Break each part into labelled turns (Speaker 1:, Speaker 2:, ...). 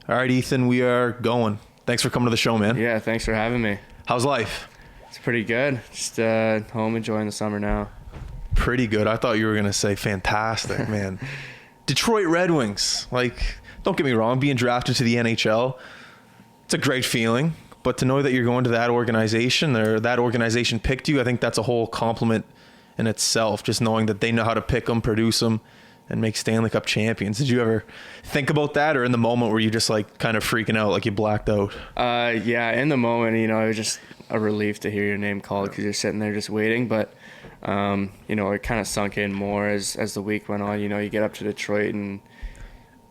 Speaker 1: All right, Ethan, we are going. Thanks for coming to the show, man.
Speaker 2: Yeah, thanks for having me.
Speaker 1: How's life?
Speaker 2: It's pretty good. Just home enjoying the summer now.
Speaker 1: Pretty good. I thought you were going to say fantastic, man. Detroit Red Wings. Like, don't get me wrong, being drafted to the NHL, it's a great feeling. But to know that you're going to that organization or that organization picked you, I think that's a whole compliment in itself. Just knowing that they know how to pick them, produce them, and make Stanley Cup champions. Did you ever think about that, or in the moment were you just like kind of freaking out, like you blacked out?
Speaker 2: Yeah, in the moment, it was just a relief to hear your name called because you're sitting there just waiting. But, it kind of sunk in more as the week went on. You get up to Detroit and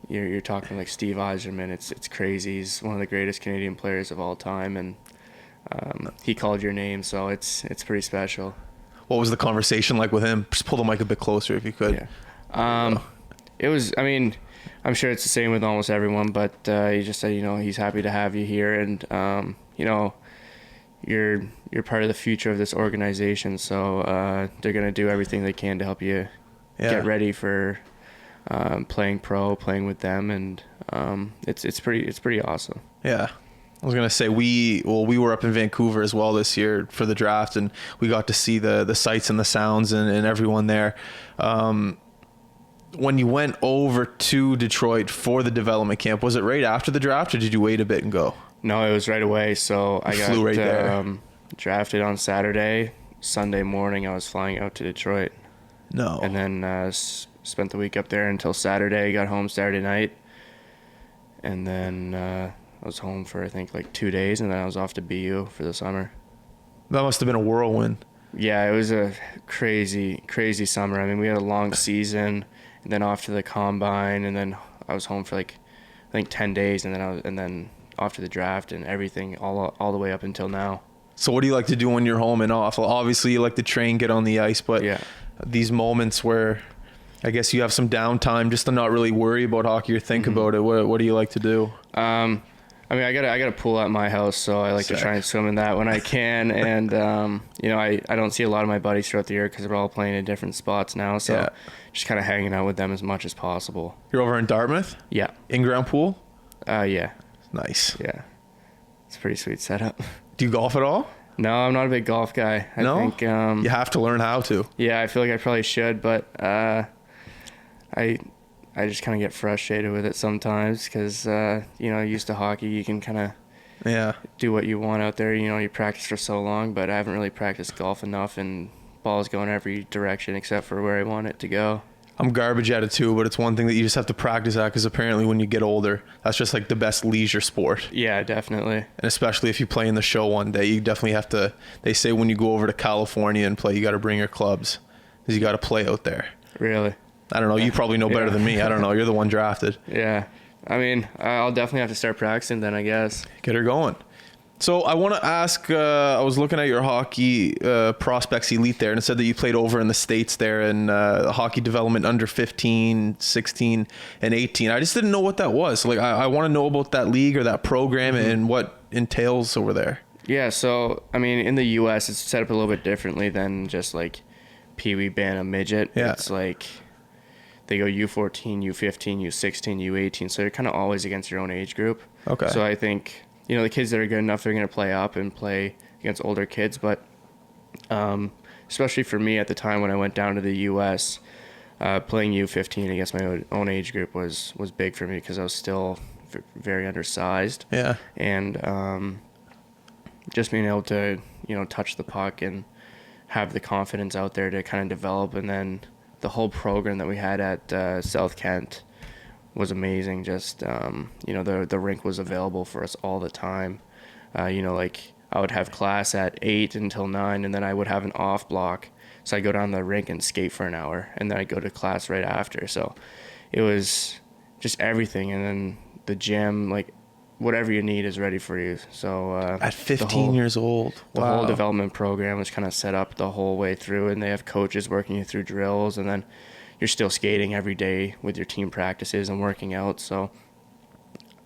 Speaker 2: you're talking like Steve Yzerman. It's crazy. He's one of the greatest Canadian players of all time, and he called your name, so it's pretty special.
Speaker 1: What was the conversation like with him? Just pull the mic a bit closer if you could.
Speaker 2: Yeah. It was, I'm sure it's the same with almost everyone, but he just said, he's happy to have you here, and, you're part of the future of this organization, so they're going to do everything they can to help you get ready for playing with them, and it's pretty awesome.
Speaker 1: Yeah. I was going to say, we were up in Vancouver as well this year for the draft, and we got to see the sights and the sounds and everyone there. When you went over to Detroit for the development camp, was it right after the draft, or did you wait a bit and go?
Speaker 2: No, it was right away. So I got
Speaker 1: right there.
Speaker 2: Drafted on Saturday. Sunday morning, I was flying out to Detroit.
Speaker 1: No.
Speaker 2: And then spent the week up there until Saturday. Got home Saturday night. And then I was home for, I think, like 2 days, and then I was off to BU for the summer.
Speaker 1: That must have been a whirlwind.
Speaker 2: Yeah, it was a crazy, crazy summer. We had a long season, and then off to the combine, and then I was home for like, I think 10 days, and then off to the draft and everything all the way up until now.
Speaker 1: So what do you like to do when you're home and off? Well, obviously you like to train, get on the ice, but
Speaker 2: yeah,
Speaker 1: these moments where I guess you have some downtime just to not really worry about hockey or think about it. What do you like to do?
Speaker 2: I got a pool at my house, so I like to try and swim in that when I can. And, I don't see a lot of my buddies throughout the year because we're all playing in different spots now. So just kind of hanging out with them as much as possible.
Speaker 1: You're over in Dartmouth?
Speaker 2: Yeah.
Speaker 1: In-ground pool?
Speaker 2: Yeah.
Speaker 1: Nice.
Speaker 2: Yeah. It's a pretty sweet setup.
Speaker 1: Do you golf at all?
Speaker 2: No, I'm not a big golf guy. I think
Speaker 1: you have to learn how to.
Speaker 2: Yeah, I feel like I probably should, but I just kind of get frustrated with it sometimes because, used to hockey, you can kind of do what you want out there. You practice for so long, but I haven't really practiced golf enough, and ball's going every direction except for where I want it to go.
Speaker 1: I'm garbage at it too, but it's one thing that you just have to practice at because apparently when you get older, that's just like the best leisure sport.
Speaker 2: Yeah, definitely.
Speaker 1: And especially if you play in the show one day, you definitely have to, they say when you go over to California and play, you got to bring your clubs because you got to play out there.
Speaker 2: Really?
Speaker 1: I don't know. You probably know better than me. I don't know. You're the one drafted.
Speaker 2: Yeah. I'll definitely have to start practicing then, I guess.
Speaker 1: Get her going. So I want to ask, I was looking at your hockey prospects elite there, and it said that you played over in the States there in hockey development under 15, 16, and 18. I just didn't know what that was. Like, I want to know about that league or that program and what entails over there.
Speaker 2: Yeah, so, in the U.S., it's set up a little bit differently than just, like, Pee Wee Bantam Midget.
Speaker 1: Yeah.
Speaker 2: It's like they go U14, U15, U16, U18, so you're kind of always against your own age group.
Speaker 1: Okay.
Speaker 2: So I think, the kids that are good enough, they're going to play up and play against older kids, but especially for me at the time when I went down to the U.S., playing U15 against my own age group was big for me because I was still very undersized.
Speaker 1: Yeah.
Speaker 2: And just being able to, touch the puck and have the confidence out there to kind of develop. And then the whole program that we had at South Kent was amazing. Just, the rink was available for us all the time. Like I would have class at 8 until 9, and then I would have an off block. So I'd go down the rink and skate for an hour, and then I'd go to class right after. So it was just everything. And then the gym, like whatever you need is ready for you. So
Speaker 1: at 15 years old,
Speaker 2: the whole development program was kind of set up the whole way through, and they have coaches working you through drills, and then you're still skating every day with your team practices and working out. So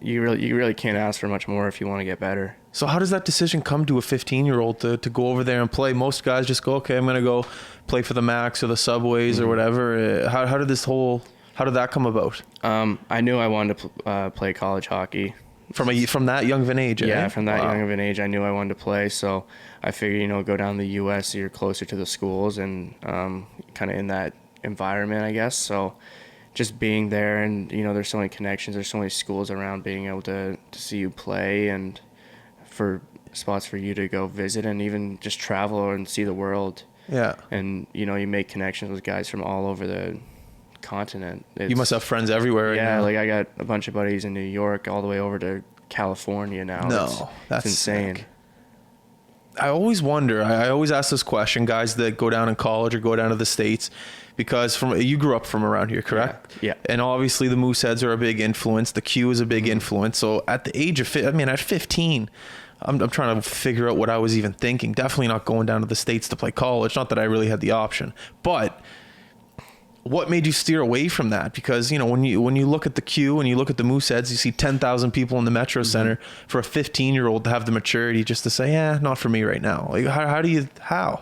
Speaker 2: you really can't ask for much more if you want to get better.
Speaker 1: So how does that decision come to a 15-year-old to go over there and play? Most guys just go, okay, I'm going to go play for the Max or the Subways or whatever. How did this whole How did that come about?
Speaker 2: I knew I wanted to play college hockey.
Speaker 1: From that young of an age,
Speaker 2: Yeah,
Speaker 1: eh?
Speaker 2: from that
Speaker 1: Wow.
Speaker 2: young of an age, I knew I wanted to play. So I figured, go down to the U.S. So you're closer to the schools and kind of in that environment, I guess. So just being there and, there's so many connections. There's so many schools around, being able to see you play and for spots for you to go visit and even just travel and see the world.
Speaker 1: Yeah.
Speaker 2: And, you make connections with guys from all over the continent.
Speaker 1: You must have friends everywhere right
Speaker 2: Yeah,
Speaker 1: now.
Speaker 2: like I got a bunch of buddies in New York all the way over to California now.
Speaker 1: No, that's
Speaker 2: it's insane.
Speaker 1: sick. I always wonder. I always ask this question, guys that go down in college or go down to the States, because you grew up from around here, correct?
Speaker 2: Yeah.
Speaker 1: And obviously the Mooseheads are a big influence. The Q is a big influence. So at the age of, at 15, I'm trying to figure out what I was even thinking. Definitely not going down to the States to play college. Not that I really had the option, but what made you steer away from that? Because, when you look at the Q and you look at the Mooseheads, you see 10,000 people in the Metro Center. For a 15-year-old to have the maturity just to say, not for me right now. Like, how?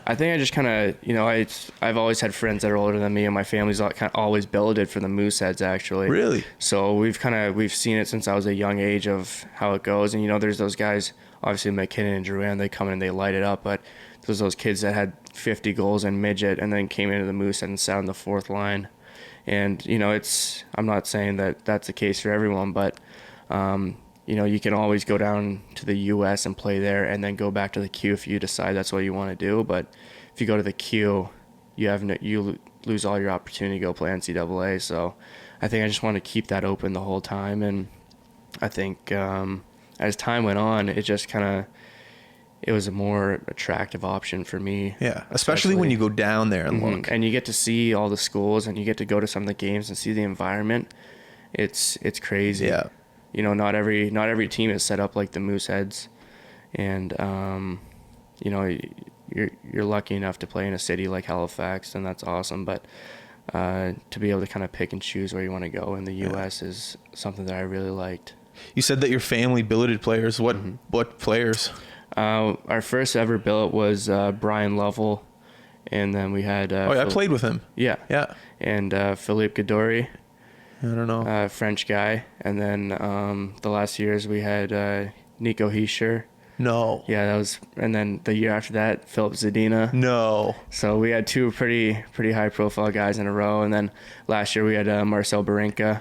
Speaker 2: I think I just kind of, I've always had friends that are older than me, and my family's kind of always billeted for the Mooseheads, actually.
Speaker 1: Really?
Speaker 2: So we've seen it since I was a young age of how it goes. And, there's those guys, obviously McKinnon and Drouin, they come in and they light it up, but there's those kids that had 50 goals in midget and then came into the Moosehead and sat on the fourth line. And, I'm not saying that that's the case for everyone, but, you can always go down to the U.S. and play there and then go back to the Q if you decide that's what you want to do. But if you go to the Q, you lose all your opportunity to go play NCAA. So I think I just want to keep that open the whole time. And I think as time went on, it just it was a more attractive option for me.
Speaker 1: Yeah, especially when you go down there and look.
Speaker 2: And you get to see all the schools and you get to go to some of the games and see the environment. It's crazy.
Speaker 1: Yeah.
Speaker 2: Not every team is set up like the Mooseheads, and you're lucky enough to play in a city like Halifax, and that's awesome. But to be able to kind of pick and choose where you want to go in the U.S. is something that I really liked.
Speaker 1: You said that your family billeted players. What players?
Speaker 2: Our first ever billet was Brian Lovell, and then we had
Speaker 1: I played with him.
Speaker 2: Yeah. And Philippe Gadori.
Speaker 1: I don't know.
Speaker 2: French guy. And then the last years we had Nico Heischer.
Speaker 1: No.
Speaker 2: Yeah, that was, and then the year after that, Phillips Zadina.
Speaker 1: No.
Speaker 2: So we had two pretty high profile guys in a row. And then last year we had Marcel Barinka.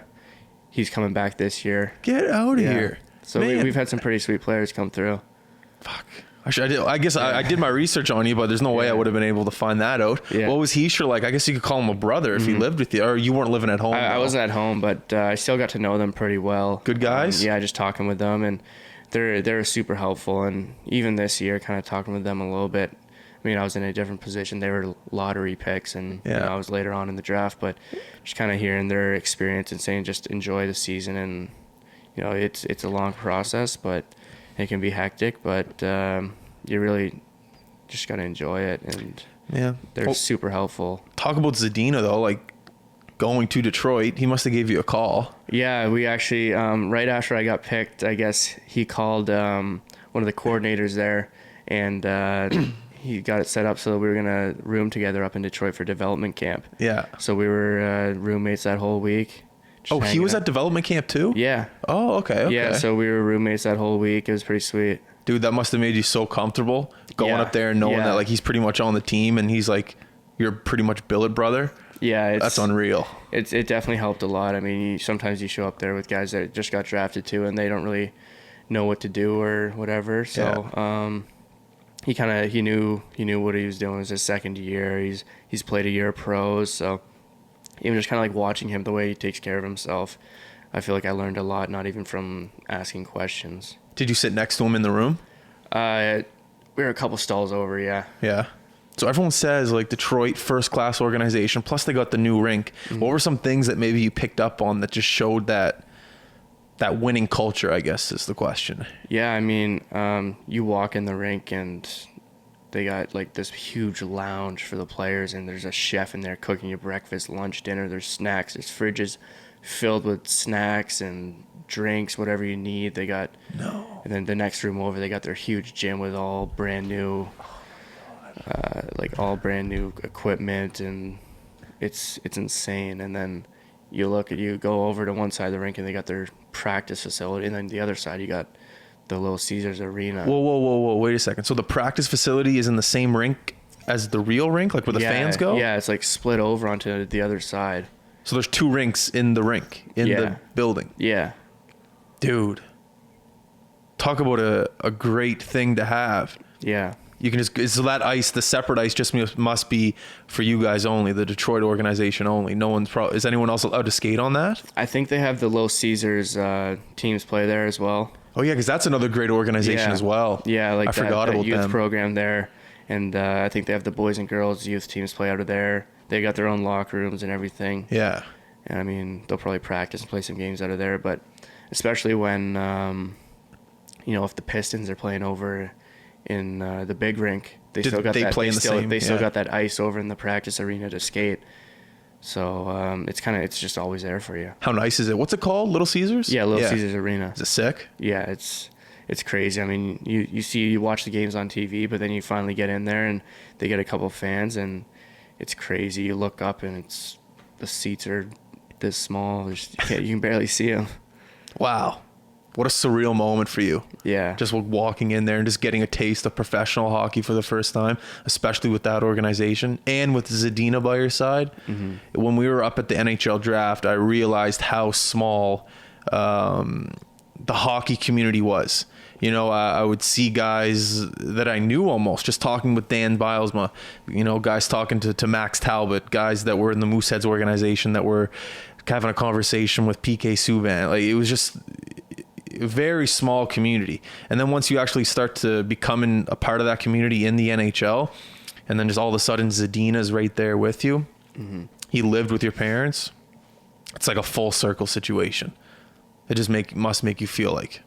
Speaker 2: He's coming back this year.
Speaker 1: Get out of here.
Speaker 2: So we've had some pretty sweet players come through.
Speaker 1: Fuck. I guess I did my research on you, but there's no way I would have been able to find that out.
Speaker 2: Yeah.
Speaker 1: What was Heischer like? I guess you could call him a brother if he lived with you, or you weren't living at home.
Speaker 2: I wasn't at home, but I still got to know them pretty well.
Speaker 1: Good guys?
Speaker 2: Yeah, just talking with them, and they're super helpful. And even this year, kind of talking with them a little bit. I mean, I was in a different position. They were lottery picks, and I was later on in the draft. But just kind of hearing their experience and saying just enjoy the season, and it's a long process, but it can be hectic. But you really just got to enjoy it, and they're super helpful.
Speaker 1: Talk about Zadina though, like going to Detroit. He must have gave you a call.
Speaker 2: Yeah, we actually right after I got picked, I guess he called one of the coordinators there, and he got it set up so that we were gonna room together up in Detroit for development camp.
Speaker 1: Yeah.
Speaker 2: So we were roommates that whole week.
Speaker 1: Oh, he was at development camp too?
Speaker 2: Yeah.
Speaker 1: Oh, okay.
Speaker 2: Yeah, so we were roommates that whole week. It was pretty sweet.
Speaker 1: Dude, that must have made you so comfortable going up there and knowing that like he's pretty much on the team and he's like your pretty much billet brother.
Speaker 2: Yeah,
Speaker 1: that's unreal.
Speaker 2: It definitely helped a lot. I mean, sometimes you show up there with guys that just got drafted too, and they don't really know what to do or whatever. So he knew what he was doing. It was his second year. He's played a year of pros, so even just kind of like watching him, the way he takes care of himself, I feel like I learned a lot, not even from asking questions.
Speaker 1: Did you sit next to him in the room?
Speaker 2: We were a couple stalls over, yeah.
Speaker 1: Yeah. So everyone says like Detroit, first class organization, plus they got the new rink. Mm-hmm. What were some things that maybe you picked up on that just showed that winning culture, I guess is the question.
Speaker 2: Yeah, I mean, you walk in the rink and they got like this huge lounge for the players, and there's a chef in there cooking you breakfast, lunch, dinner. There's snacks. There's fridges filled with snacks and drinks, whatever you need. They got and then the next room over, they got their huge gym with all brand new, all brand new equipment, and it's insane. And then you go over to one side of the rink and they got their practice facility, and then the other side you got the Little Caesars Arena.
Speaker 1: Whoa! Wait a second. So the practice facility is in the same rink as the real rink, like where the fans go?
Speaker 2: Yeah, it's like split over onto the other side.
Speaker 1: So there's 2 rinks in the rink in the building.
Speaker 2: Yeah.
Speaker 1: Dude, talk about a great thing to have.
Speaker 2: Yeah.
Speaker 1: You can just, so that ice, the separate ice just must be for you guys only, the Detroit organization only. No one's is anyone else allowed to skate on that?
Speaker 2: I think they have the Little Caesars teams play there as well.
Speaker 1: Oh yeah, because that's another great organization as well.
Speaker 2: Yeah, like
Speaker 1: I forgot about
Speaker 2: youth
Speaker 1: them.
Speaker 2: program there, and I think they have the boys and girls youth teams play out of there. They got their own locker rooms and everything.
Speaker 1: Yeah.
Speaker 2: And I mean, they'll probably practice and play some games out of there, but especially when if the Pistons are playing over in the big rink, they still got that ice over in the practice arena to skate. So it's just always there for you.
Speaker 1: How nice is it? What's it called? Little Caesars?
Speaker 2: Yeah, Little Caesars Arena.
Speaker 1: Is it sick?
Speaker 2: Yeah, it's crazy. I mean, you watch the games on TV, but then you finally get in there and they get a couple fans, and it's crazy. You look up and the seats are this small. You can barely see them.
Speaker 1: Wow. What a surreal moment for you.
Speaker 2: Yeah.
Speaker 1: Just walking in there and just getting a taste of professional hockey for the first time, especially with that organization and with Zadina by your side. Mm-hmm. When we were up at the NHL draft, I realized how small the hockey community was. You know, I would see guys that I knew almost, just talking with Dan Bilesma, guys talking to Max Talbot, guys that were in the Mooseheads organization that were having a conversation with PK Subban. Like, it was just a very small community. And then once you actually start to becoming a part of that community in the NHL, and then just all of a sudden Zadina's right there with you. Mm-hmm. He lived with your parents. It's like a full circle situation. It just must make you feel like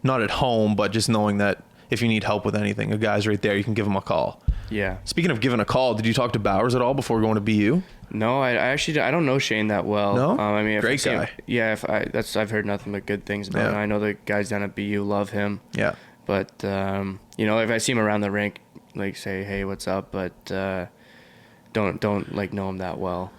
Speaker 1: not at home, but just knowing that if you need help with anything, a guy's right there, you can give him a call.
Speaker 2: Yeah.
Speaker 1: Speaking of giving a call, did you talk to Bowers at all before going to BU?
Speaker 2: No, I actually don't know Shane that well.
Speaker 1: No?
Speaker 2: I mean,
Speaker 1: great guy.
Speaker 2: I've heard nothing but good things about him. I know the guys down at BU love him.
Speaker 1: Yeah.
Speaker 2: But if I see him around the rink, like say, hey, what's up? But don't like know him that well.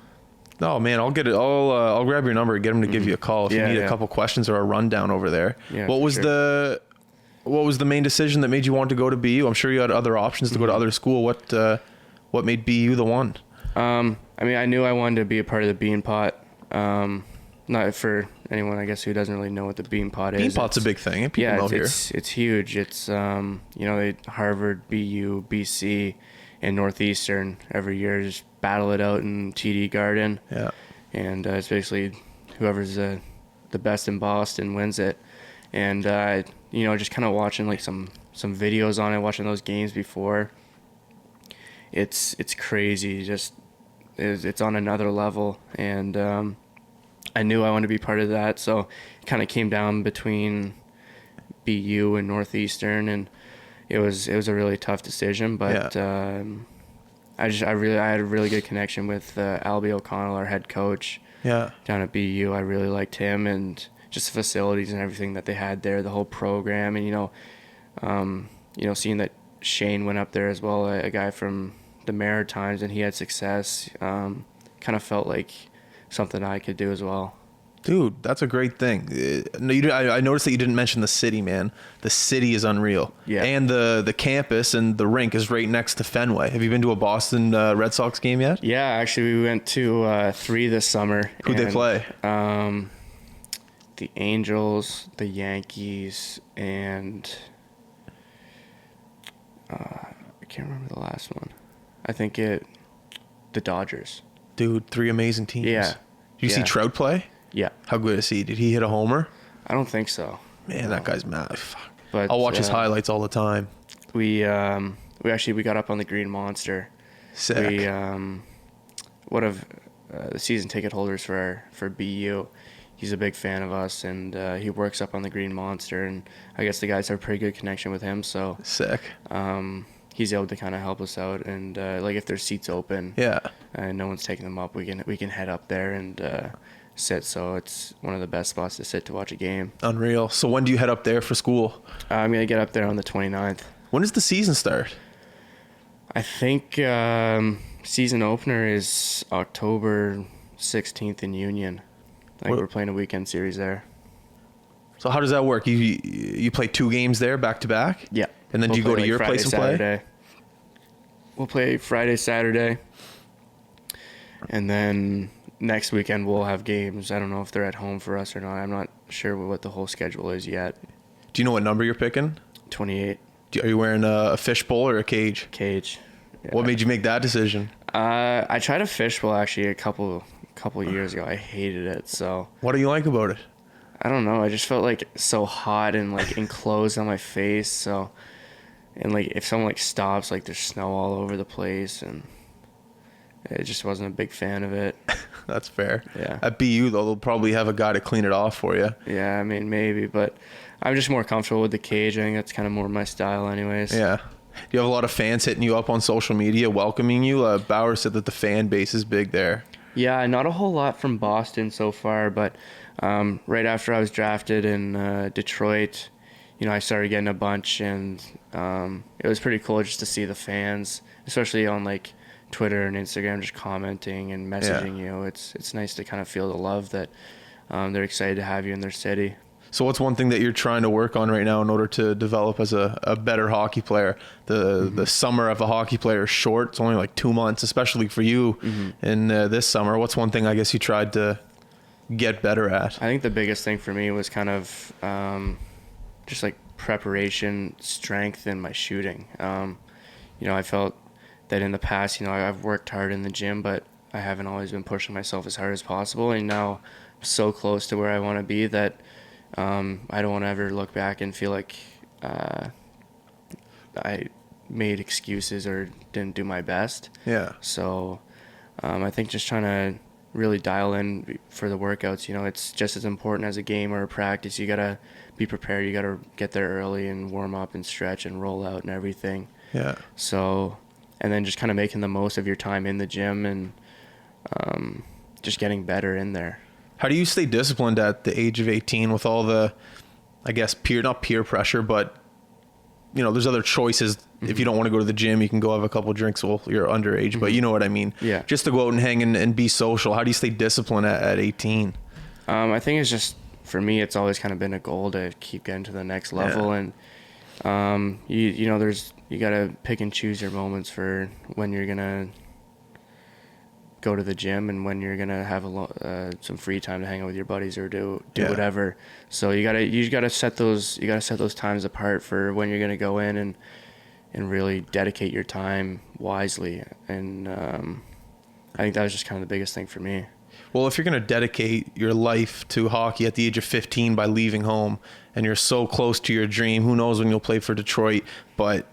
Speaker 1: No, man, I'll get it. I'll grab your number and get him to give you a call if you need a couple questions or a rundown over there.
Speaker 2: Yeah,
Speaker 1: what was the main decision that made you want to go to BU? I'm sure you had other options to go to other school. What made BU the one?
Speaker 2: I mean, I knew I wanted to be a part of the Bean Pot. Not for anyone, I guess, who doesn't really know what the Bean Pot is.
Speaker 1: Bean Pot's a big thing. People know here.
Speaker 2: It's huge. It's Harvard, BU, BC, and Northeastern every year just battle it out in TD Garden.
Speaker 1: Yeah.
Speaker 2: And it's basically whoever's the best in Boston wins it. And just kind of watching like some videos on it, watching those games before. It's crazy. Just it's on another level, and I knew I wanted to be part of that. So it kind of came down between BU and Northeastern, and it was a really tough decision. But I had a really good connection with Albie O'Connell, our head coach.
Speaker 1: Yeah.
Speaker 2: Down at BU, I really liked him and just the facilities and everything that they had there, the whole program, and seeing that Shane went up there as well, a guy from the Maritimes, and he had success. Kind of felt like something I could do as well.
Speaker 1: Dude, that's a great thing. I noticed that you didn't mention the city, man. The city is unreal.
Speaker 2: Yeah.
Speaker 1: And the campus and the rink is right next to Fenway. Have you been to a Boston Red Sox game yet?
Speaker 2: Yeah, actually, we went to 3 this summer.
Speaker 1: Who'd they play?
Speaker 2: The Angels, the Yankees, and I can't remember the last one. I think the Dodgers.
Speaker 1: Dude, 3 amazing teams.
Speaker 2: Yeah.
Speaker 1: Did you see Trout play?
Speaker 2: Yeah.
Speaker 1: How good is he? Did he hit a homer?
Speaker 2: I don't think so.
Speaker 1: Man, that guy's mad.
Speaker 2: But
Speaker 1: I'll watch his highlights all the time.
Speaker 2: We got up on the Green Monster.
Speaker 1: Sick.
Speaker 2: One of the season ticket holders for BU. He's a big fan of us, and he works up on the Green Monster, and I guess the guys have a pretty good connection with him. So
Speaker 1: sick.
Speaker 2: He's able to kind of help us out, and like if there's seats open, and no one's taking them up, we can head up there and sit. So it's one of the best spots to sit to watch a game.
Speaker 1: Unreal. So when do you head up there for school?
Speaker 2: I'm gonna get up there on the 29th.
Speaker 1: When does the season start?
Speaker 2: I think season opener is October 16th in Union. I think we're playing a weekend series there.
Speaker 1: So how does that work? You play 2 games there back to back?
Speaker 2: Yeah.
Speaker 1: And then do you go to your
Speaker 2: Friday,
Speaker 1: place and
Speaker 2: Saturday.
Speaker 1: play?
Speaker 2: We'll play Friday, Saturday. And then next weekend we'll have games. I don't know if they're at home for us or not. I'm not sure what the whole schedule is yet.
Speaker 1: Do you know what number you're picking?
Speaker 2: 28.
Speaker 1: Are you wearing a fishbowl or a cage?
Speaker 2: Cage. Yeah.
Speaker 1: What made you make that decision?
Speaker 2: I tried a fishbowl actually a couple years ago. I hated it. So
Speaker 1: What do you like about it?
Speaker 2: I don't know. I just felt like so hot and like enclosed on my face. So, and like if someone like stops, like there's snow all over the place, and I just wasn't a big fan of it.
Speaker 1: That's fair.
Speaker 2: Yeah.
Speaker 1: At BU though, they'll probably have a guy to clean it off for you.
Speaker 2: Yeah, I mean maybe, but I'm just more comfortable with the cage. I think that's kind of more my style, anyways.
Speaker 1: Yeah. Do you have a lot of fans hitting you up on social media welcoming you? Bauer said that the fan base is big there.
Speaker 2: Yeah, not a whole lot from Boston so far, but right after I was drafted in Detroit, I started getting a bunch, and it was pretty cool just to see the fans, especially on like Twitter and Instagram, just commenting and messaging you. It's nice to kind of feel the love that they're excited to have you in their city.
Speaker 1: So what's one thing that you're trying to work on right now in order to develop as a better hockey player? The summer of a hockey player is short. It's only like 2 months, especially for you in this summer. What's one thing I guess you tried to get better at?
Speaker 2: I think the biggest thing for me was kind of just like preparation, strength, and my shooting. I felt that in the past, I've worked hard in the gym, but I haven't always been pushing myself as hard as possible. And now I'm so close to where I want to be that I don't want to ever look back and feel like I made excuses or didn't do my best.
Speaker 1: Yeah.
Speaker 2: So I think just trying to really dial in for the workouts, it's just as important as a game or a practice. You got to be prepared. You got to get there early and warm up and stretch and roll out and everything.
Speaker 1: Yeah.
Speaker 2: So, and then just kind of making the most of your time in the gym and just getting better in there.
Speaker 1: How do you stay disciplined at the age of 18 with all the, I guess, not peer pressure, but, there's other choices. If you don't want to go to the gym, you can go have a couple drinks. Well, you're underage, but you know what I mean.
Speaker 2: Yeah.
Speaker 1: Just to go out and hang and be social. How do you stay disciplined at 18?
Speaker 2: I think it's just, for me, it's always kind of been a goal to keep getting to the next level.
Speaker 1: Yeah.
Speaker 2: And, you got to pick and choose your moments for when you're going to go to the gym and when you're gonna have some free time to hang out with your buddies or do whatever. So you gotta set those times apart for when you're gonna go in and really dedicate your time wisely. And I think that was just kind of the biggest thing for me.
Speaker 1: Well, if you're gonna dedicate your life to hockey at the age of 15 by leaving home, and you're so close to your dream, who knows when you'll play for Detroit? But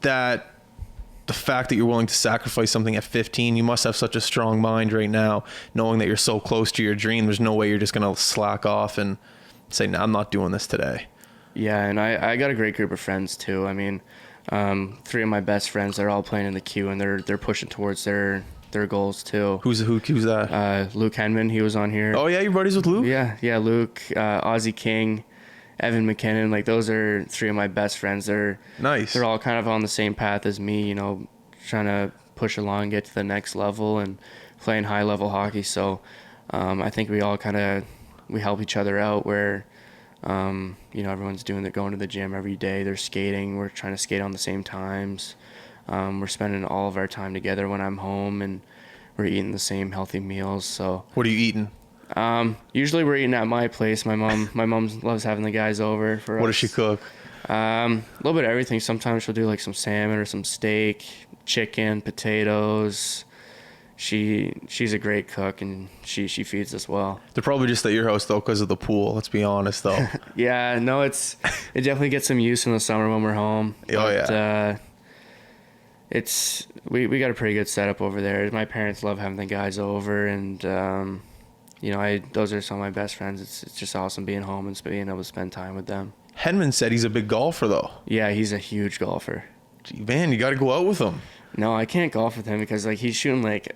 Speaker 1: the fact that you're willing to sacrifice something at 15, you must have such a strong mind right now, knowing that you're so close to your dream. There's no way you're just going to slack off and say, no, I'm not doing this today.
Speaker 2: Yeah, and I got a great group of friends too. I mean, 3 of my best friends, they're all playing in the queue, and they're pushing towards their goals too. Who's
Speaker 1: that?
Speaker 2: Luke Henman, he was on here.
Speaker 1: Oh yeah, you're buddies with Luke?
Speaker 2: Yeah, Luke, Ozzie King, Evan McKinnon, like those are 3 of my best friends. They're
Speaker 1: nice.
Speaker 2: They're all kind of on the same path as me, trying to push along, get to the next level and playing high level hockey. So I think we all we help each other out where, everyone's going to the gym every day. They're skating. We're trying to skate on the same times. We're spending all of our time together when I'm home, and we're eating the same healthy meals. So
Speaker 1: what are you eating?
Speaker 2: Usually we're eating at my place. My mom loves having the guys over for us.
Speaker 1: What does she cook?
Speaker 2: A little bit of everything. Sometimes she'll do like some salmon or some steak, chicken, potatoes. She's a great cook, and she feeds us well. They're
Speaker 1: probably just at your house though because of the pool. Let's be honest though.
Speaker 2: Yeah, no, it definitely gets some use in the summer when we're home.
Speaker 1: Yeah.
Speaker 2: We got a pretty good setup over there. My parents love having the guys over, and those are some of my best friends. It's just awesome being home and being able to spend time with them.
Speaker 1: Henman said he's a big golfer though.
Speaker 2: Yeah, he's a huge golfer.
Speaker 1: Gee, man, you got to go out with him.
Speaker 2: No, I can't golf with him because he's shooting like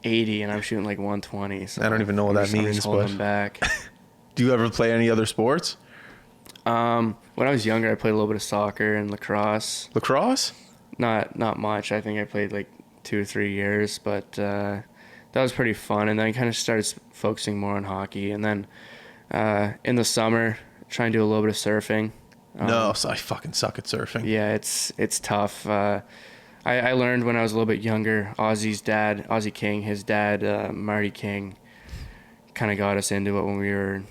Speaker 2: 80 and I'm shooting like 120. So
Speaker 1: I don't even know what that means.
Speaker 2: I'm just holding him back.
Speaker 1: Do you ever play any other sports?
Speaker 2: When I was younger, I played a little bit of soccer and lacrosse.
Speaker 1: Lacrosse?
Speaker 2: Not much. I think I played like 2 or 3 years, but that was pretty fun. And then I kind of started focusing more on hockey. And then in the summer, trying to do a little bit of surfing.
Speaker 1: No, so I fucking suck at surfing.
Speaker 2: Yeah, it's tough. I learned when I was a little bit younger. Ozzie King, his dad, Marty King, kind of got us into it when we were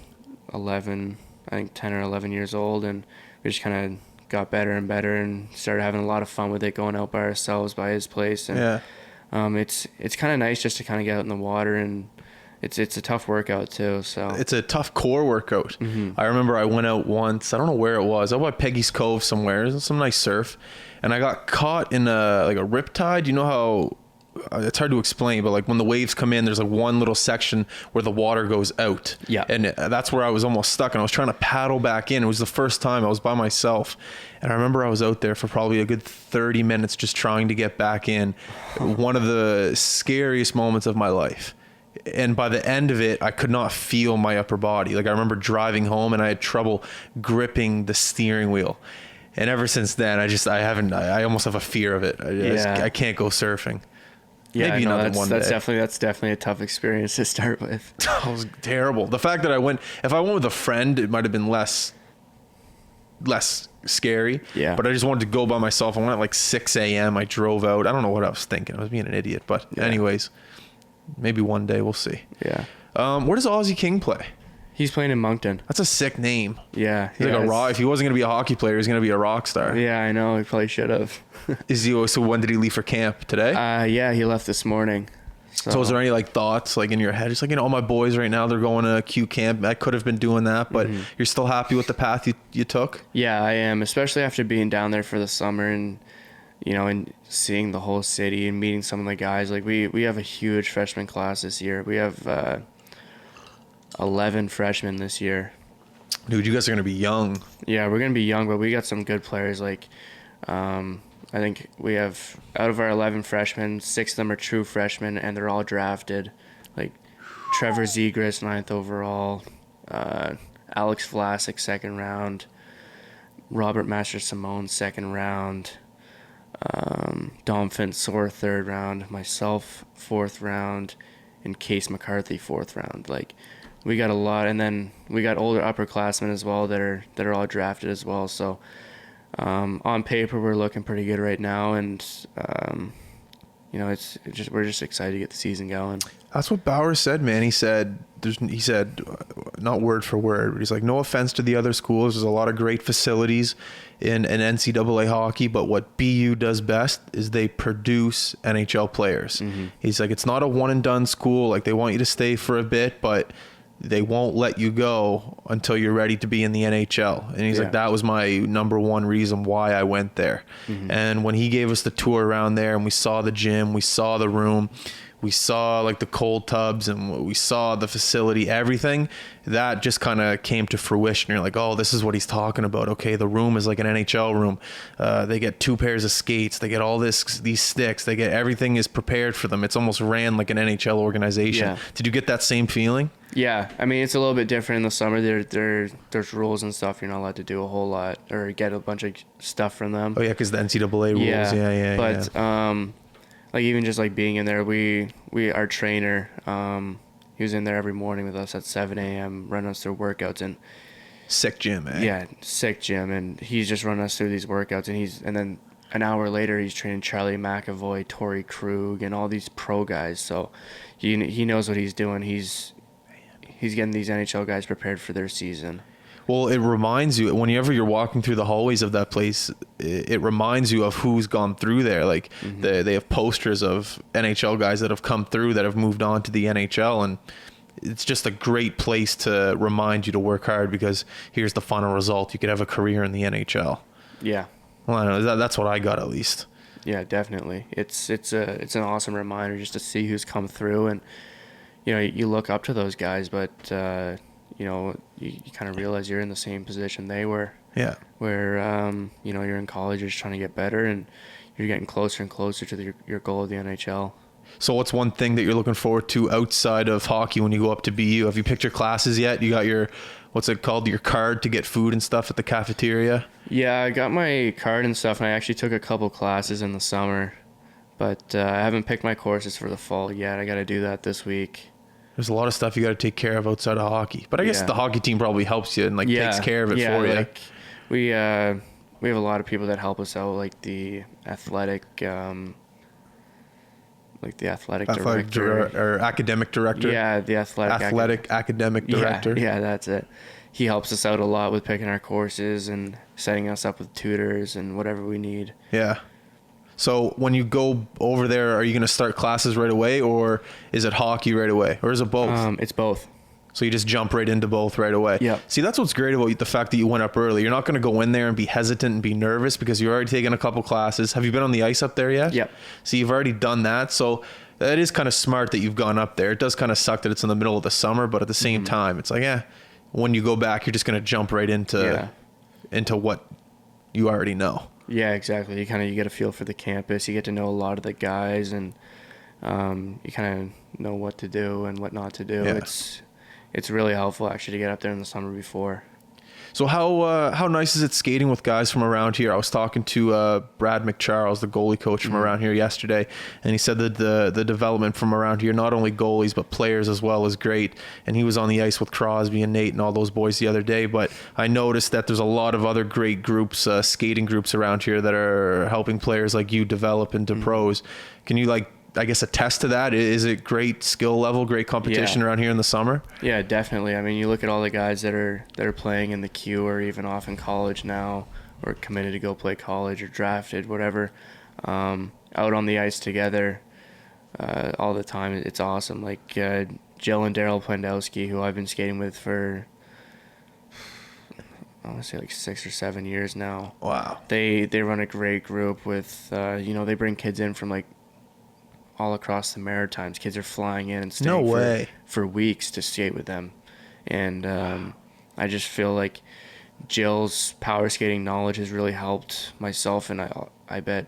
Speaker 2: 11, I think 10 or 11 years old, and we just kind of got better and better and started having a lot of fun with it, going out by ourselves by his place. And
Speaker 1: Yeah.
Speaker 2: it's kind of nice just to kind of get out in the water, and it's a tough workout too. So
Speaker 1: It's a tough core workout. I remember I went out once. I don't know where it was. Out by Peggy's Cove somewhere. It was some nice surf, and I got caught in a riptide. You know how it's hard to explain, but like when the waves come in, there's like one little section where the water goes out.
Speaker 2: Yeah.
Speaker 1: And that's where I was almost stuck, and I was trying to paddle back in. It was the first time I was by myself, and I remember I was out there for probably a good 30 minutes just trying to get back in. One of the scariest moments of my life. And by the end of it, I could not feel my upper body. Like I remember driving home and I had trouble gripping the steering wheel. And ever since then, I almost have a fear of it. I can't go surfing.
Speaker 2: yeah,
Speaker 1: Maybe
Speaker 2: no,
Speaker 1: another one
Speaker 2: that's
Speaker 1: day.
Speaker 2: definitely a tough experience to start with.
Speaker 1: It was terrible. The fact that if I went with a friend, it might have been less scary.
Speaker 2: Yeah.
Speaker 1: But I just wanted to go by myself. I went at like 6 a.m. I drove out. I don't know what I was thinking. I was being an idiot. But anyways, maybe one day we'll see.
Speaker 2: Yeah.
Speaker 1: Where does Ozzie King play?
Speaker 2: He's playing in Moncton.
Speaker 1: That's a sick name.
Speaker 2: Yeah.
Speaker 1: He's like a rock. If he wasn't going to be a hockey player, he's going to be a rock star.
Speaker 2: Yeah, I know. He probably should have.
Speaker 1: So when did he leave for camp? Today?
Speaker 2: Yeah, he left this morning.
Speaker 1: So is there any like thoughts like in your head? Just like, all my boys right now, they're going to Q camp. I could have been doing that, but you're still happy with the path you took?
Speaker 2: Yeah, I am, especially after being down there for the summer and, and seeing the whole city and meeting some of the guys. Like we have a huge freshman class this year. We have 11 freshmen this year.
Speaker 1: Dude, you guys are going to be young.
Speaker 2: Yeah, we're going to be young, but we got some good players. Like, I think we have, out of our 11 freshmen, 6 of them are true freshmen, and they're all drafted. Like, Trevor Zegras, 9th overall. Alex Vlasic, 2nd round. Robert Master-Simone, 2nd round. Dom Fintz-Sor, 3rd round. Myself, 4th round. And Case McCarthy, 4th round. Like, we got a lot. And then we got older upperclassmen as well that are all drafted as well. So, on paper, we're looking pretty good right now, and we're just excited to get the season going.
Speaker 1: That's what Bauer said, man. He said, not word for word, but he's like, no offense to the other schools. There's a lot of great facilities in NCAA hockey, but what BU does best is they produce NHL players. He's like, it's not a one and done school. Like, they want you to stay for a bit, but they won't let you go until you're ready to be in the NHL. And he's like, that was my number one reason why I went there. And when he gave us the tour around there and we saw the gym, we saw the room, we saw like the cold tubs, and we saw the facility, everything that just kind of came to fruition. You're like, oh, this is what he's talking about. Okay, the room is like an NHL room. They get 2 pairs of skates. They get all these sticks. They get, everything is prepared for them. It's almost ran like an NHL organization.
Speaker 2: Yeah.
Speaker 1: Did you get that same feeling?
Speaker 2: Yeah, I mean, it's a little bit different in the summer. There's rules and stuff. You're not allowed to do a whole lot or get a bunch of stuff from them.
Speaker 1: Oh yeah, because the NCAA rules. Yeah.
Speaker 2: But like even just like being in there, our trainer, he was in there every morning with us at 7 a.m. running us through workouts, and
Speaker 1: sick gym, eh?
Speaker 2: Yeah, sick gym, and he's just running us through these workouts, and then an hour later he's training Charlie McAvoy, Torrey Krug, and all these pro guys. So he knows what he's doing. He's getting these NHL guys prepared for their season.
Speaker 1: Well, it reminds you, whenever you're walking through the hallways of that place, it reminds you of who's gone through there. Like, they have posters of NHL guys that have come through that have moved on to the NHL, and it's just a great place to remind you to work hard, because here's the final result. You could have a career in the NHL.
Speaker 2: Yeah.
Speaker 1: Well, I don't know. That's what I got, at least.
Speaker 2: Yeah, definitely. It's an awesome reminder just to see who's come through, and you look up to those guys, but you kind of realize you're in the same position they were.
Speaker 1: Yeah.
Speaker 2: Where you're in college, you're just trying to get better, and you're getting closer and closer to your goal of the NHL.
Speaker 1: So what's one thing that you're looking forward to outside of hockey when you go up to BU? Have you picked your classes yet? You got your what's it called, your card to get food and stuff at the cafeteria?
Speaker 2: Yeah, I got my card and stuff, and I actually took a couple classes in the summer, but I haven't picked my courses for the fall yet. I got to do that this week.
Speaker 1: There's a lot of stuff you got to take care of outside of hockey, but I guess the hockey team probably helps you and like takes care of it for you.
Speaker 2: Like we have a lot of people that help us out, like the athletic director
Speaker 1: or academic director.
Speaker 2: Yeah, the athletic
Speaker 1: academic director.
Speaker 2: Yeah, that's it. He helps us out a lot with picking our courses and setting us up with tutors and whatever we need.
Speaker 1: Yeah. So when you go over there, are you going to start classes right away, or is it hockey right away, or is it both?
Speaker 2: It's both.
Speaker 1: So you just jump right into both right away.
Speaker 2: Yeah.
Speaker 1: See, that's what's great about the fact that you went up early. You're not going to go in there and be hesitant and be nervous because you've already taken a couple classes. Have you been on the ice up there yet?
Speaker 2: Yeah.
Speaker 1: So you've already done that. So that is kind of smart that you've gone up there. It does kind of suck that it's in the middle of the summer, but at the same time, it's like, when you go back, you're just going to jump right into what you already know. Yeah,
Speaker 2: exactly. You get a feel for the campus. You get to know a lot of the guys, and you kind of know what to do and what not to do.
Speaker 1: Yeah.
Speaker 2: It's really helpful actually to get up there in the summer before.
Speaker 1: So how nice is it skating with guys from around here? I was talking to Brad McCharles, the goalie coach from around here yesterday, and he said that the development from around here, not only goalies but players as well, is great. And he was on the ice with Crosby and Nate and all those boys the other day. But I noticed that there's a lot of other great groups, skating groups around here that are helping players like you develop into pros. Can you I guess attest to that? Is it great skill level, great competition around here in the summer?
Speaker 2: Yeah, definitely. I mean, you look at all the guys that are playing in the queue or even off in college now, or committed to go play college or drafted, whatever, out on the ice together all the time. It's awesome. Like Jill and Daryl Plandowski, who I've been skating with for, I want to say like 6 or 7 years now.
Speaker 1: Wow.
Speaker 2: They run a great group with, they bring kids in from like all across the Maritimes. Kids are flying in and staying for weeks to skate with them. And I just feel like Jill's power skating knowledge has really helped myself, and I bet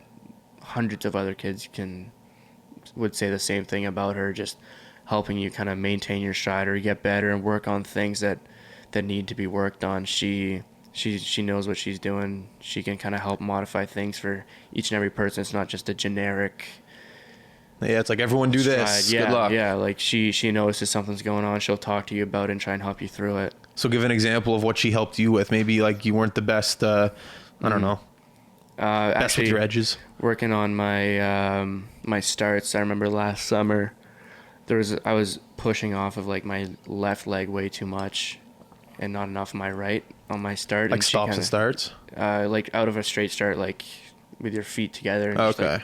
Speaker 2: hundreds of other kids would say the same thing about her, just helping you kind of maintain your stride or get better and work on things that need to be worked on. She knows what she's doing. She can kind of help modify things for each and every person. It's not just a generic...
Speaker 1: Yeah, it's like everyone do this.
Speaker 2: Yeah,
Speaker 1: good luck.
Speaker 2: Yeah, like she notices something's going on. She'll talk to you about it and try and help you through it.
Speaker 1: So give an example of what she helped you with. Maybe like you weren't the best, I don't know, best
Speaker 2: actually,
Speaker 1: with your edges.
Speaker 2: Working on my my starts, I remember last summer, I was pushing off of like my left leg way too much and not enough of my right on my start.
Speaker 1: Like stops and starts?
Speaker 2: Like out of a straight start, like with your feet together and just like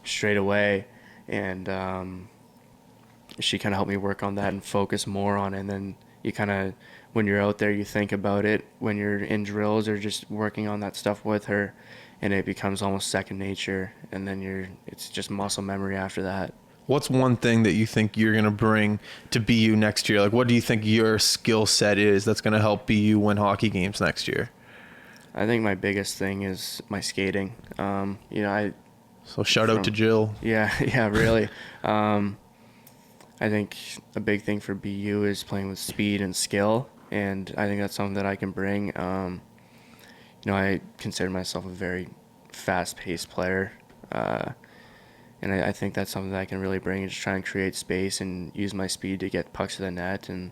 Speaker 2: straight away. And she kind of helped me work on that and focus more on it. And then you kind of, when you're out there, you think about it when you're in drills or just working on that stuff with her, and it becomes almost second nature. And then it's just muscle memory after that.
Speaker 1: What's one thing that you think you're going to bring to BU next year? Like, what do you think your skill set is that's going to help BU win hockey games next year?
Speaker 2: I think my biggest thing is my skating.
Speaker 1: So shout out to Jill.
Speaker 2: Yeah, really. I think a big thing for BU is playing with speed and skill, and I think that's something that I can bring. I consider myself a very fast-paced player, and I think that's something that I can really bring, and just try and create space and use my speed to get pucks to the net. And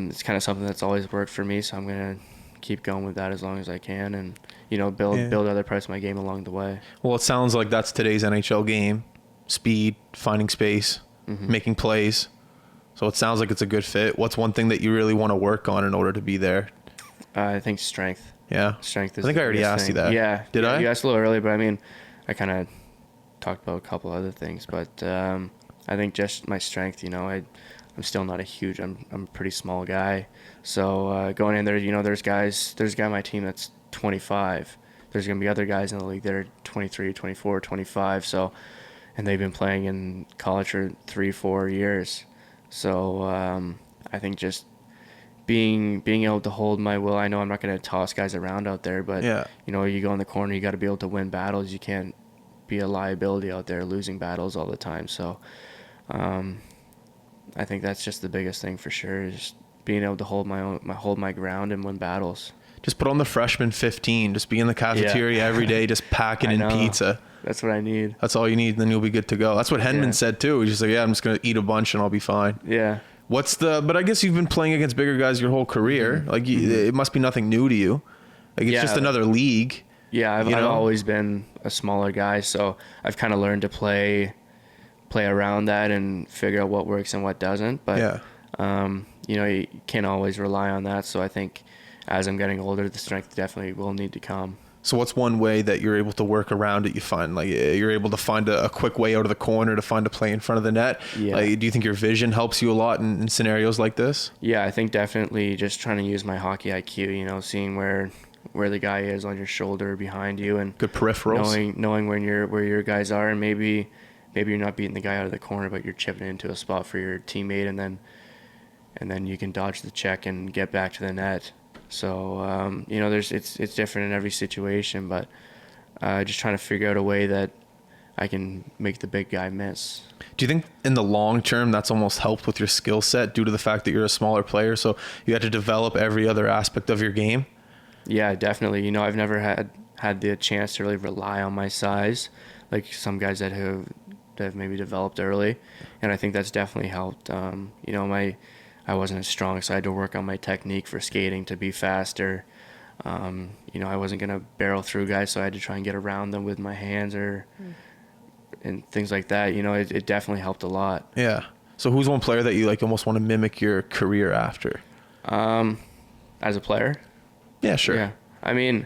Speaker 2: it's kind of something that's always worked for me, so I'm going to keep going with that as long as I can, and build other parts of my game along the way.
Speaker 1: Well, it sounds like that's today's NHL game: speed, finding space, making plays. So it sounds like it's a good fit. What's one thing that you really want to work on in order to be there?
Speaker 2: I think strength.
Speaker 1: Yeah,
Speaker 2: strength is.
Speaker 1: I think I already asked you that.
Speaker 2: Yeah,
Speaker 1: did I?
Speaker 2: You asked a little earlier, but I mean, I kind of talked about a couple other things, but I think just my strength. I'm still not I'm a pretty small guy. So going in there, there's a guy on my team that's 25. There's going to be other guys in the league that are 23, 24, 25. So, and they've been playing in college for 3-4 years. So I think just being able to hold my will. I know I'm not going to toss guys around out there, but you go in the corner, you got to be able to win battles. You can't be a liability out there losing battles all the time. So I think that's just the biggest thing for sure, is being able to hold my ground and win battles.
Speaker 1: Just put on the freshman 15. Just be in the cafeteria every day, just packing in pizza.
Speaker 2: That's what I need.
Speaker 1: That's all you need, then you'll be good to go. That's what Henman said too. He's just like, yeah, I'm just gonna eat a bunch and I'll be fine.
Speaker 2: Yeah.
Speaker 1: But I guess you've been playing against bigger guys your whole career.
Speaker 2: Mm-hmm.
Speaker 1: Like it must be nothing new to you. Like it's just another league.
Speaker 2: Yeah, I've always been a smaller guy, so I've kind of learned to play around that and figure out what works and what doesn't. But you can't always rely on that. So I think as I'm getting older, the strength definitely will need to come.
Speaker 1: So what's one way that you're able to work around it? You find like you're able to find a quick way out of the corner to find a play in front of the net.
Speaker 2: Yeah.
Speaker 1: Like, do you think your vision helps you a lot in scenarios like this?
Speaker 2: Yeah, I think definitely just trying to use my hockey IQ. Seeing where the guy is on your shoulder or behind you, and
Speaker 1: good peripherals.
Speaker 2: Knowing where your guys are, and maybe you're not beating the guy out of the corner, but you're chipping into a spot for your teammate, and then you can dodge the check and get back to the net. So it's different in every situation, but just trying to figure out a way that I can make the big guy miss.
Speaker 1: Do you think in the long term that's almost helped with your skill set due to the fact that you're a smaller player, so you had to develop every other aspect of your game?
Speaker 2: Yeah, definitely. I've never had the chance to really rely on my size, like some guys that have maybe developed early, and I think that's definitely helped. I wasn't as strong, so I had to work on my technique for skating to be faster. I wasn't gonna barrel through guys, so I had to try and get around them with my hands and things like that. It definitely helped a lot.
Speaker 1: Yeah. So who's one player that you like almost want to mimic your career after?
Speaker 2: As a player?
Speaker 1: Yeah, sure.
Speaker 2: Yeah. I mean,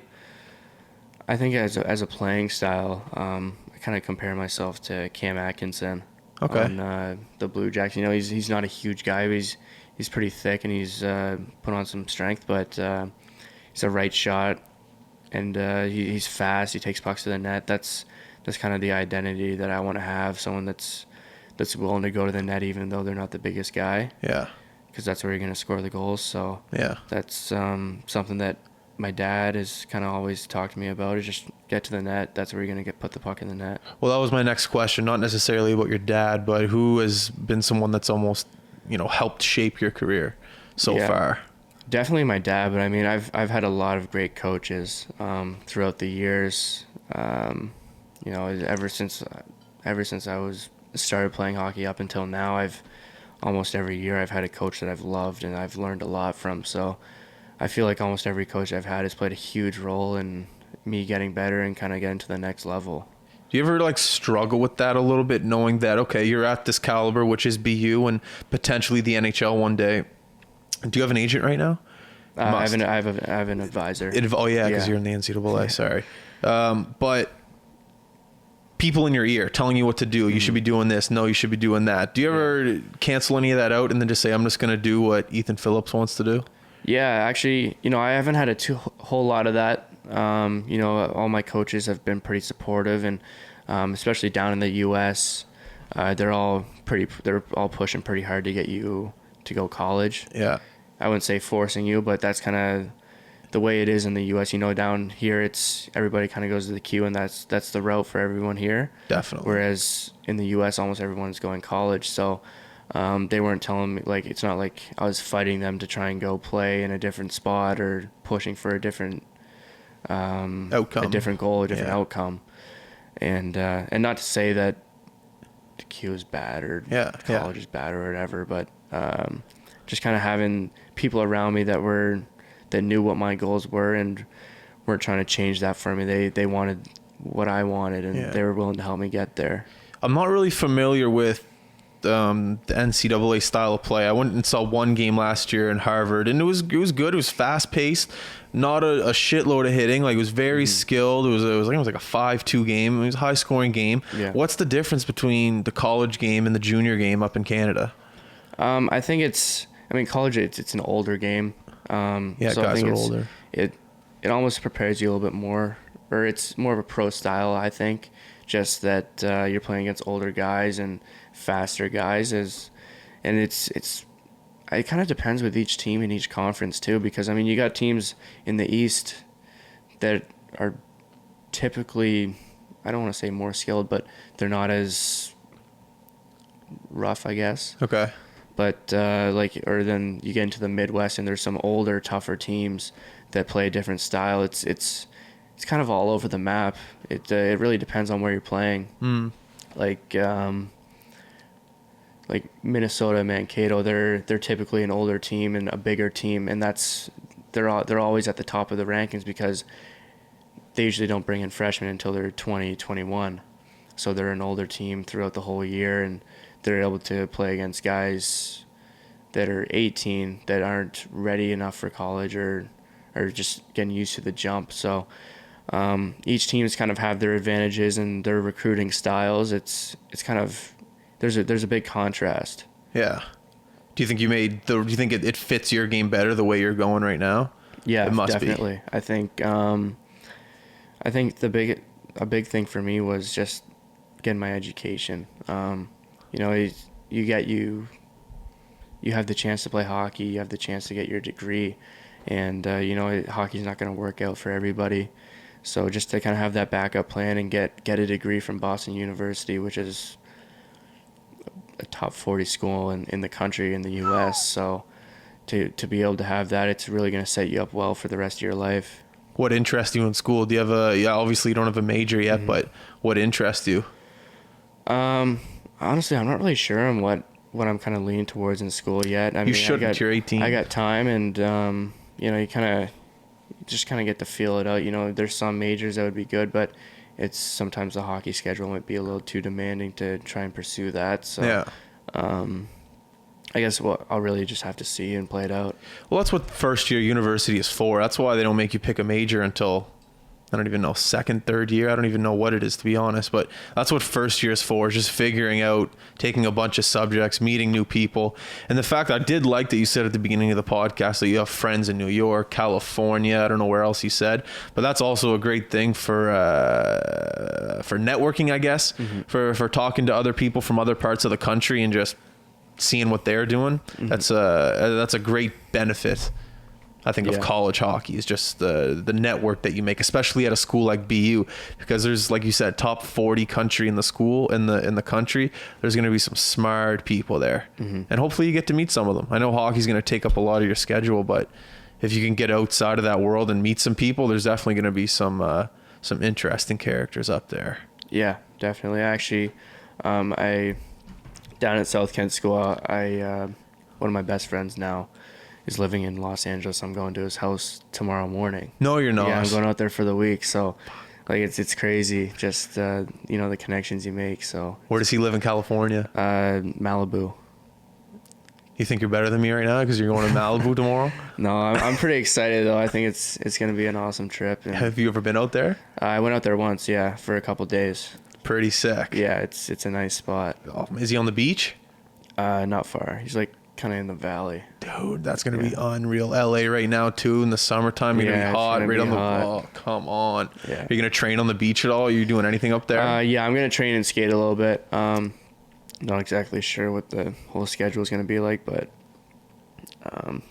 Speaker 2: I think as a playing style, I kind of compare myself to Cam Atkinson.
Speaker 1: Okay.
Speaker 2: On the Blue Jackets. He's not a huge guy, but he's pretty thick, and he's put on some strength, but he's a right shot, and he's fast. He takes pucks to the net. That's kind of the identity that I want to have. Someone that's willing to go to the net, even though they're not the biggest guy.
Speaker 1: Yeah.
Speaker 2: Because that's where you're going to score the goals. So
Speaker 1: yeah,
Speaker 2: that's something that my dad has kind of always talked to me about, is just get to the net. That's where you're going to put the puck in the net.
Speaker 1: Well, that was my next question, not necessarily about your dad, but who has been someone that's almost, helped shape your career so far? Definitely
Speaker 2: my dad, but I mean, I've had a lot of great coaches throughout the years. Ever since I started playing hockey up until now, almost every year I've had a coach that I've loved and I've learned a lot from. So I feel like almost every coach I've had has played a huge role in me getting better and kind of getting to the next level.
Speaker 1: Do you ever struggle with that a little bit, knowing that, okay, you're at this caliber, which is BU and potentially the NHL one day? Do you have an agent right now?
Speaker 2: I have an advisor.
Speaker 1: Because you're in the NCAA. Sorry. But people in your ear telling you what to do. You should be doing this. No, you should be doing that. Do you ever cancel any of that out and then just say, I'm just going to do what Ethan Phillips wants to do?
Speaker 2: Yeah, actually, I haven't had a whole lot of that. All my coaches have been pretty supportive, and especially down in the U.S., they're all pushing pretty hard to get you to go college.
Speaker 1: Yeah.
Speaker 2: I wouldn't say forcing you, but that's kind of the way it is in the U.S. Down here, it's everybody kind of goes to the queue, and that's the route for everyone here.
Speaker 1: Definitely.
Speaker 2: Whereas in the U.S., almost everyone's going college, so they weren't telling me, it's not like I was fighting them to try and go play in a different spot or pushing for a different
Speaker 1: outcome,
Speaker 2: a different goal, a different outcome. And not to say that the Q is bad or college is bad or whatever, but just kind of having people around me that knew what my goals were and weren't trying to change that for me. They wanted what I wanted, and they were willing to help me get there. I'm
Speaker 1: not really familiar with the NCAA style of play. I went and saw one game last year in Harvard, and it was good. It was fast paced, not a shitload of hitting. It was very skilled. It was like a 5-2 game. It was a high scoring game. Yeah. What's the difference between the college game and the junior game up in Canada? I think college, it's an older game. So
Speaker 2: guys
Speaker 1: I think are older.
Speaker 2: It almost prepares you a little bit more, or it's more of a pro style, I think. Just that you're playing against older guys and faster guys, and it kind of depends with each team in each conference too, because you got teams in the East that are typically, I don't want to say more skilled, but they're not as rough, I guess.
Speaker 1: Okay.
Speaker 2: But or then you get into the Midwest and there's some older, tougher teams that play a different style. It's kind of all over the map. It really depends on where you're playing. Like Minnesota, Mankato, they're typically an older team and a bigger team, and they're always at the top of the rankings because they usually don't bring in freshmen until they're 20, 21. So they're an older team throughout the whole year, and they're able to play against guys that are 18 that aren't ready enough for college or just getting used to the jump. So each team's kind of have their advantages and their recruiting styles. It's kind of there's a big contrast.
Speaker 1: Yeah. Do you think do you think it fits your game better the way you're going right now?
Speaker 2: Yeah,
Speaker 1: it must
Speaker 2: definitely.
Speaker 1: Be.
Speaker 2: I think a big thing for me was just getting my education. You have the chance to play hockey, you have the chance to get your degree, and hockey's not going to work out for everybody. So just to kind of have that backup plan and get a degree from Boston University, which is a top 40 school in the country, in the U.S. So to be able to have that, it's really going to set you up well for the rest of your life.
Speaker 1: What interests you in school? Do you have obviously you don't have a major yet, but what interests you?
Speaker 2: Honestly, I'm not really sure on what I'm kind of leaning towards in school yet.
Speaker 1: You shouldn't. You're 18.
Speaker 2: I got time, and you kind of get to feel it out. There's some majors that would be good, but it's sometimes the hockey schedule might be a little too demanding to try and pursue that. So
Speaker 1: yeah.
Speaker 2: I guess I'll really just have to see and play it out.
Speaker 1: Well, that's what first year university is for. That's why they don't make you pick a major until, I don't even know, second, third year. I don't even know what it is, to be honest. But that's what first year is for, just figuring out, taking a bunch of subjects, meeting new people. And the fact, I did like that you said at the beginning of the podcast that you have friends in New York, California, I don't know where else you said. But that's also a great thing for networking, I guess, for talking to other people from other parts of the country and just seeing what they're doing. That's a great benefit, I think, of college hockey, is just the network that you make, especially at a school like BU, because there's, like you said, top 40 country in the school, in the country. There's going to be some smart people there, and hopefully you get to meet some of them. I know hockey's going to take up a lot of your schedule, but if you can get outside of that world and meet some people, there's definitely going to be some interesting characters up there.
Speaker 2: Yeah, definitely. Actually, down at South Kent School, one of my best friends now is living in Los Angeles. I'm going to his house tomorrow morning.
Speaker 1: No, you're not.
Speaker 2: Yeah, I'm going out there for the week. So, it's crazy. Just the connections you make. So.
Speaker 1: Where does he live in California?
Speaker 2: Malibu.
Speaker 1: You think you're better than me right now because you're going to Malibu tomorrow?
Speaker 2: No, I'm pretty excited though. I think it's going to be an awesome trip. And
Speaker 1: have you ever been out there?
Speaker 2: I went out there once, yeah, for a couple days.
Speaker 1: Pretty sick.
Speaker 2: Yeah, it's a nice spot.
Speaker 1: Oh, is he on the beach?
Speaker 2: Not far. He's kind of in the valley.
Speaker 1: Dude, that's going to be unreal. LA right now too, in the summertime. You're going to be hot right on the wall. Oh, come on. Yeah. Are you going to train on the beach at all? Are you doing anything up there?
Speaker 2: Yeah, I'm going to train and skate a little bit. Not exactly sure what the whole schedule is going to be like, but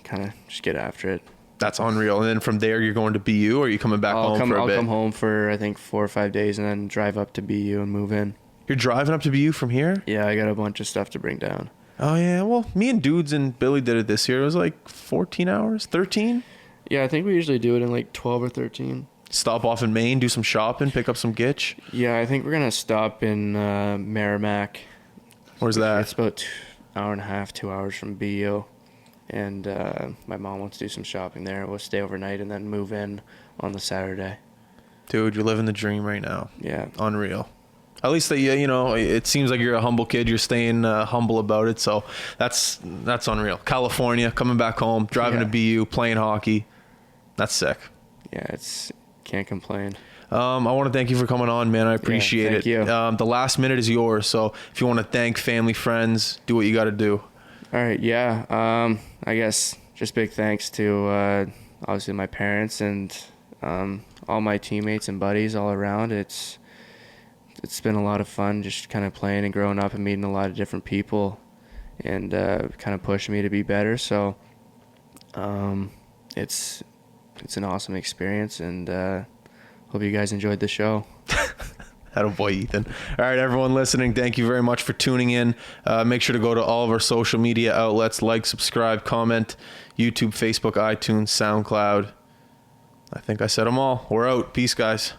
Speaker 2: kind of just get after it.
Speaker 1: That's unreal. And then from there, you're going to BU, or are you coming back home for a bit?
Speaker 2: I'll come home for, I think, 4 or 5 days and then drive up to BU and move in.
Speaker 1: You're driving up to BU from here?
Speaker 2: Yeah, I got a bunch of stuff to bring down.
Speaker 1: Oh, yeah. Well, me and Dudes and Billy did it this year. It was like 14 hours, 13?
Speaker 2: Yeah, I think we usually do it in like 12 or 13.
Speaker 1: Stop off in Maine, do some shopping, pick up some gitch?
Speaker 2: Yeah, I think we're going to stop in Merrimack.
Speaker 1: Where's that?
Speaker 2: It's about 1.5 hours, 2 hours from BU. And my mom wants to do some shopping there. We'll stay overnight and then move in on the Saturday.
Speaker 1: Dude, you're living the dream right now.
Speaker 2: Yeah.
Speaker 1: Unreal. At least that, it seems like you're a humble kid. You're staying humble about it. So that's unreal. California, coming back home, driving to BU, playing hockey. That's sick.
Speaker 2: Yeah, can't complain.
Speaker 1: I want to thank you for coming on, man. I appreciate it.
Speaker 2: Thank you.
Speaker 1: The last minute is yours. So if you want to thank family, friends, do what you got to do.
Speaker 2: All right. Yeah. I guess just big thanks to obviously my parents and all my teammates and buddies all around. It's been a lot of fun just kind of playing and growing up and meeting a lot of different people and kind of pushing me to be better. So it's an awesome experience, and hope you guys enjoyed the show.
Speaker 1: Attaboy, Ethan. All right, everyone listening, thank you very much for tuning in. Make sure to go to all of our social media outlets, like, subscribe, comment, YouTube, Facebook, iTunes, SoundCloud. I think I said them all. We're out. Peace, guys.